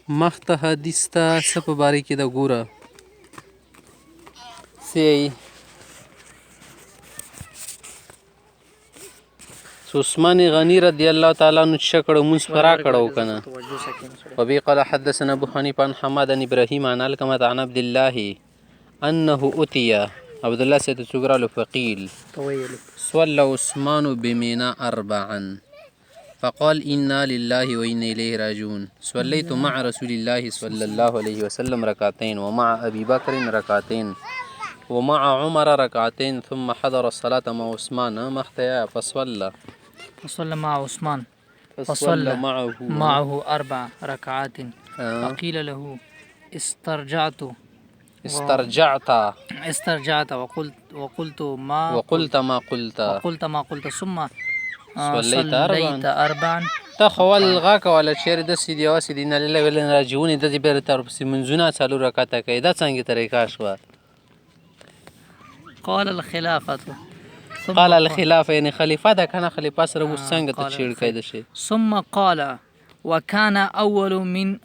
مخته حدیث ته څه په باره کې ده ګوره څه عثمان غني رضی الله تعالی عنہ چې کړه مونږ فرا کړو کنه وبي قال حدثنا ابو حنيفه عن حماد بن ابراهيم عن علقمة عن عبد الله انه اتي عبد الله سيد سغرا فقيل صلى عثمان بمنى اربعا فقال انا لله وانا اليه راجعون صليت مع رسول الله صلى الله عليه وسلم ركعتين ومع ابي بكر ركعتين ومع عمر ركعتين ثم حضر الصلاة مع عثمان مختيا فصلى مع عثمان فصلى معه 4 ركعات فقيل له استرجعت وقلت ما قلت ثم صليت 4 تخول غاك ولا شير د سيدي واسيدين لله ولا راجعون د دې بیر تر منځونه څلو رکعاته کوي دا څنګه طریقه شو قال الخلافة يعني خليفه دا كان خليفه سره وسنګ ته چیړ کید شي ثم قال وكان اول من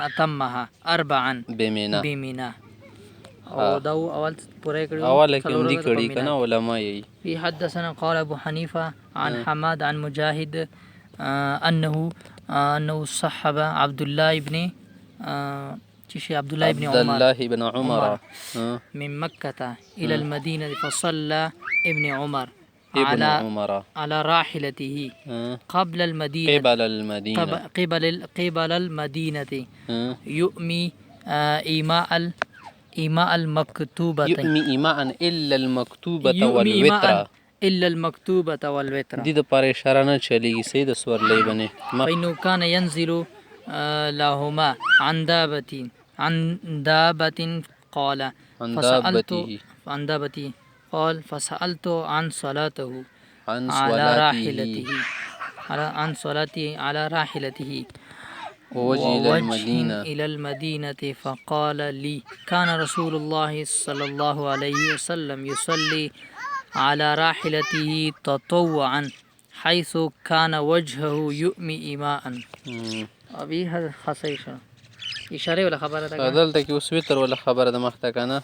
اتمها 4 بمنا او دا اول پوره کړو اول کې اندي کړي کنه علماء یې في حدثنا قال ابو حنيفه عن حماد عن مجاهد انه صحب عبد الله بن عمر من مكة إلى المدينة فصلى ابن عمر على راحلته قبل المدينة يؤمي إيماء المكتوبة إلا المكتوبة والوتر دي د پاره اشاره نه چلیږي سید سورلې بنه فإنه كان ينزل لهما عن دابة قال فسألت عن صلاته على راحلته ووجه إلى المدينة فقال لي كان رسول الله صلى الله عليه وسلم يصلي على راحلته تطوعا حيث كان وجهه يؤمي إيماء ابي خاصه اشاره ولا خبره ده دلته کې اوس وتر ولا خبره ده مخته کنه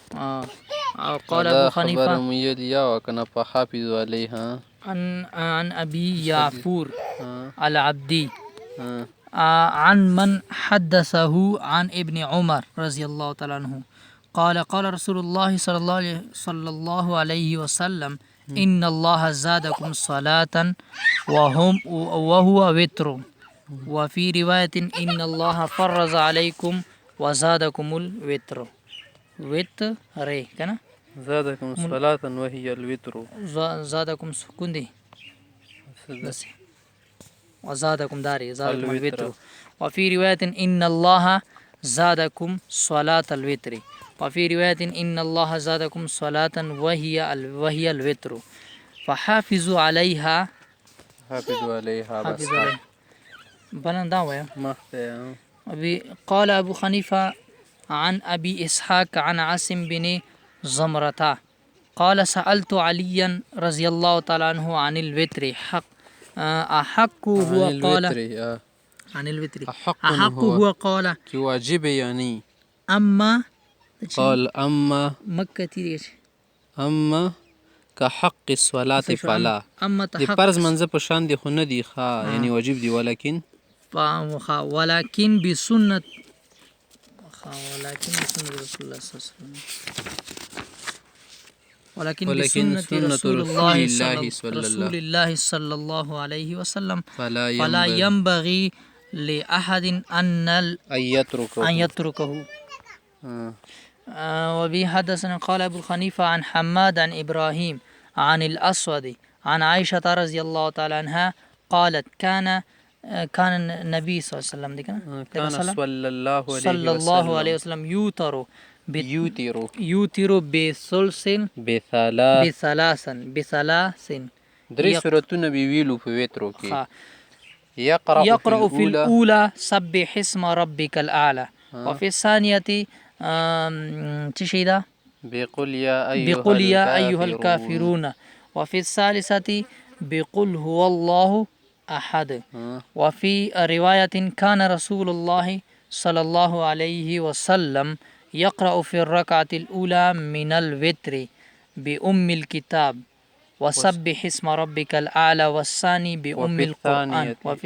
او قال ابو حنيفه خبره ميديا وكنا فحافظ عليها عن ابي يعفور العبدي عن من حدثه عن ابن عمر رضي الله تعالى عنه قال رسول الله صلى الله عليه وسلم ان الله زادكم صلاة وهو وتر وفي رواية إن الله فرض عليكم وزادكم الوتر وتر كنا زادكم صلاة وهي الوتر زادكم سكون دي وزادكم داري زادكم الوتر وفي رواية إن الله زادكم صلاة الوتر وفي رواية إن الله زادكم صلاة وهي الوتر فحافظوا عليها بس بلان داوية قال أبو حنيفة عن أبي إسحاق عن عاصم بن زمرة قال سألت عليا رضي الله تعالى عنه عن الوتر أحق هو قال عن الوتر أحق هو قال واجب يعني أما قال أما مكة أما كحق الصلاة فلا دي فرض منځ په شان دي خو نه دي ښه یعنی واجب دي ولكن بسنة رسول الله صلى الله عليه وسلم ولكن بسنة رسول الله صلى الله عليه وسلم فلا ينبغي لأحد أن يتركه وبه حدثنا قال أبو حنيفة عن حماد عن إبراهيم عن الأسود عن عائشة رضي الله تعالى عنها قالت كان النبي صلى الله عليه وسلم كان صلى الله عليه وسلم يوتر بثلاث درې سورتونه به ویلو په وترو کې يقرأ في الأولى سبح اسم ربك الأعلى وفي الثانية تشيدا بقل يا أيها الكافرون وفي الثالثة بقل هو الله أحد. وفي رواية كان رسول الله صلى الله عليه وسلم يقرأ في الركعة الأولى من الوتر بأم الكتاب وسبح اسم ربك الأعلى، والثاني بأم القرآن، وفي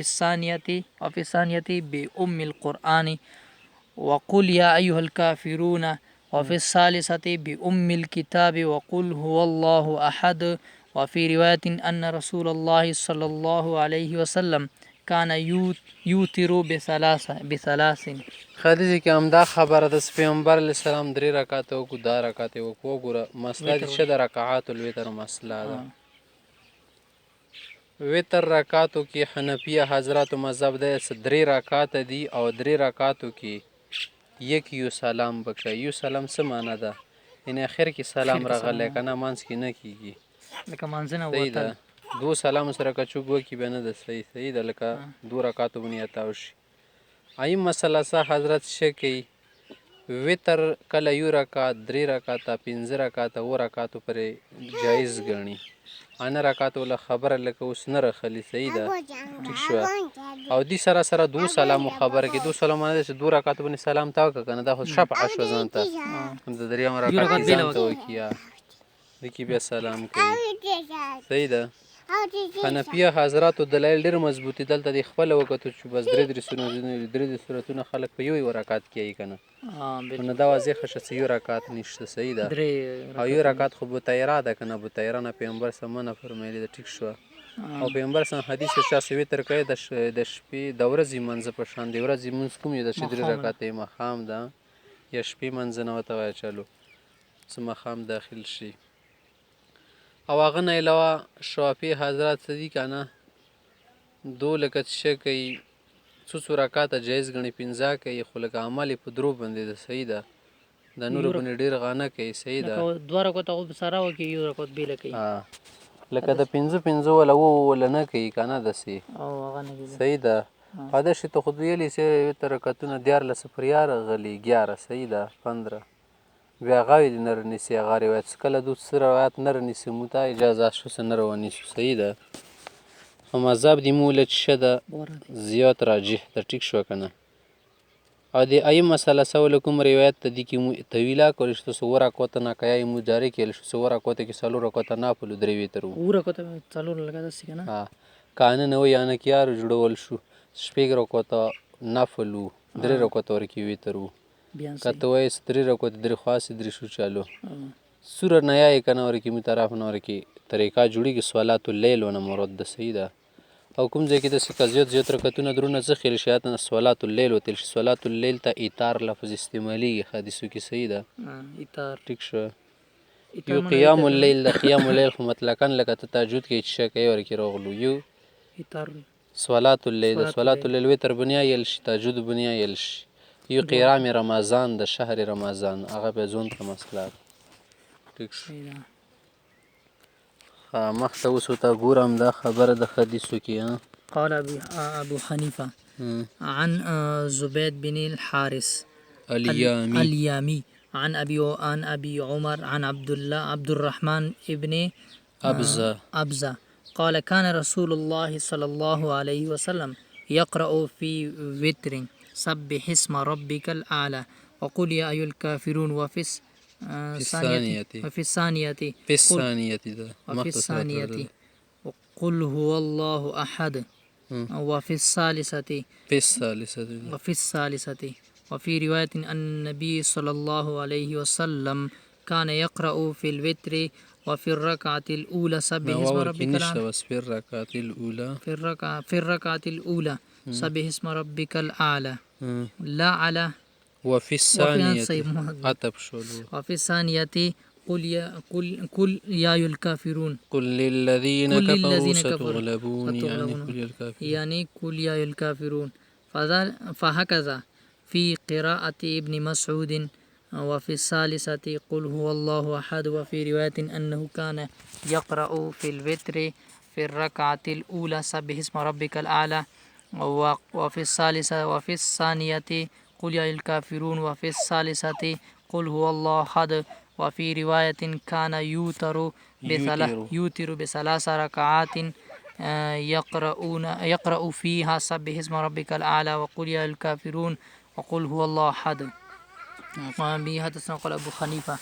الثانية بأم القرآن وقل يا أيها الكافرون، وفي الثالثة بأم الكتاب وقل هو الله أحد. وفي رواية أن رسول الله صلى الله عليه وسلم كان يوتر بثلاث. حدیث کې همدا خبره ده پیغمبر علیه السلام 3 رکعات وکړو 10 رکعات وکړو. وګوره مسله دې شه د رکعات الوتر مسله ده. وتر رکعاتو کې حنفیه حضراتو مذهب ده 3 رکعات دي او 3 رکعاتو کې یو سلام بکړه. یو سلام څه معنا ده؟ یعنی اخر کې سلام راغلی که نه منځ کې نه کېږي. لکه منځنه صحیح وتل ده. 2 سلام سره که چوک وکړي بیا نه ده صحیح ده. لکه 2 رکعاتو باندې اتاو شي. ایم مسله څه حضرت شه کوي وتر کله یو رکعت 3 رکعته 5 رکعته 7 رکعاتو پرې جایز ګڼي. انا رکعت ولا خبره لکه اوس نه رخلی. صحیح ده ټیک شوه. او دې سره سره 2 سلام خبره کې 2 سلام نه چې 2 رکعت باندې سلام تا وکړه کنه دا خو شفع شو ځان ته د دریم رکعت ځان ته وکیا دکی بیا سلام کوي. صحیح ده. حنفیه حضراتو دلایل ډېر مضبوطي دلته د خپل وکړو چې بس درې سورتونه خلک په یو رکعت کې کنه نو دا واضح شه چې یو رکعت نشته. صحیح ده. او یو رکعت خو بوتیرا ده کنه بوتیرا نه پیغمبر سمونه فرمایلی ده ټیک شو. او پیغمبر سم حدیث چا سوي تر کوي د شپې د ورځې منځ په شان د ورځې منځ کوم د شدري رکعت مخام ده یا شپې منځ نه وته وای چلو سم مخام داخل شي. او هغه نه علاوه شافعي حضرات صدیق کنه 2 لکه څه کوي څو رکعات جایز غني 15 کوي خو لکه عمل په درو باندې ده. صحیح ده. د نور باندې ډیر غانه کوي. صحیح ده. 2 رکعات او سره وکي یو رکعت بیل کوي لکه د 15 ولا نه کوي کنه دسي او هغه نه. صحیح ده. هدا شي ته خود ویلې سه تر رکعتونه 14 سفریار غلي 11. صحیح ده 15 بیا غوی د نر نسی هغه روایت کله دو سره روایت نر نسی موته اجازه شو سه نر ونی شو. صحیح ده. خو مذهب دی موله چې ده زیات راجح ده. ټیک شو کنه. او د ای مسله سوال کوم روایت ته دی کې طویلا کول شو سوره کوته نه کای مجاری کېل شو سوره کوته کې سلو رکوته نه پلو درې ویترو وره کوته چالو لگا دسی کنه ها کانه نو یا نه کیار جوړول شو شپږ رکوته نفلو 3 رکوته ورکی ویترو کته وای 3 رکوته 3 خاص 3 شو چالو سوره نیا کنه ورکی می طرف نه ورکی طریقہ جوړی کې صلات الليل ونه مراد ده. صحیح ده. او کوم ځای کې د سکه زیات رکعتونه درونه ذخیره شیات نه صلات الليل او تل صلات الليل ته ایثار لفظ استعمالي حدیثو کې. صحیح ده. ایثار ټیک شو. یو قیام الليل د قیام الليل خو مطلقاً لکه تهجد کې چې کوي ورکی راغلو یو ایثار صلات الليل صلات الليل وتر بنیا یل شي تهجد بنیا یل شي یو قیام رمضان د شهر رمضان هغه به زون ته مسله. ټیک شو. مخته اوس ته ګورم دا خبره د حدیثو کې. قال ابو حنیفه عن زبید بن الحارث اليامي عن ابي عمر عن عبد الرحمن ابن ابزه قال كان رسول الله صلى الله عليه وسلم يقرأ في وتر سبح اسم ربك الأعلى وقل يا أيها الكافرون وفي الثانية وقل هو الله أحد وفي الثالثة وفي رواية أن النبي صلى الله عليه وسلم كان يقرأ في الوتر وفي الركعة الأولى سبح اسم ربك الأعلى في الركعة الأولى سبح اسم ربك الأعلى لا على وفي الثانية قل يا أيها الكافرون قل للذين كفروا ستغلبون يعني قل يا أيها الكافرون. فهكذا في قراءة ابن مسعود وفي الثالثة قل هو الله أحد. وفي رواية أنه كان يقرأ في الوتر في الركعة الأولى سبح اسم ربك الأعلى وفي الثالثة وفي الثانية قل يا الكافرون وفي الثالثة قل هو الله أحد. وفي رواية كان يوتر بثلاث ركعات يقرأ فيها سبح اسم ربك الأعلى وقل يا الكافرون وقل هو الله أحد. وأبي حدثنا قال أبو حنيفة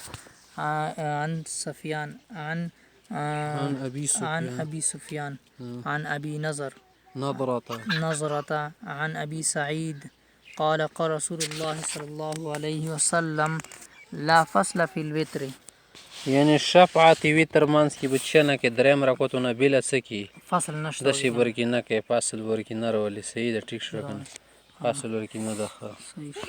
عن سفيان عن أبي سفيان عن أبي نظرة عن أبي سعيد قال قال رسول الله صلى الله عليه وسلم لا فصل في الوتر. یعنی شفاعت ویتر مانس کی بچه نه کې دریم رکوتونه بیل سکی فصل نشته د شی برکی نه کې فاصل ورکی نه رولې صحیح ده ټیک شو کنه فاصل ورکی نه ده.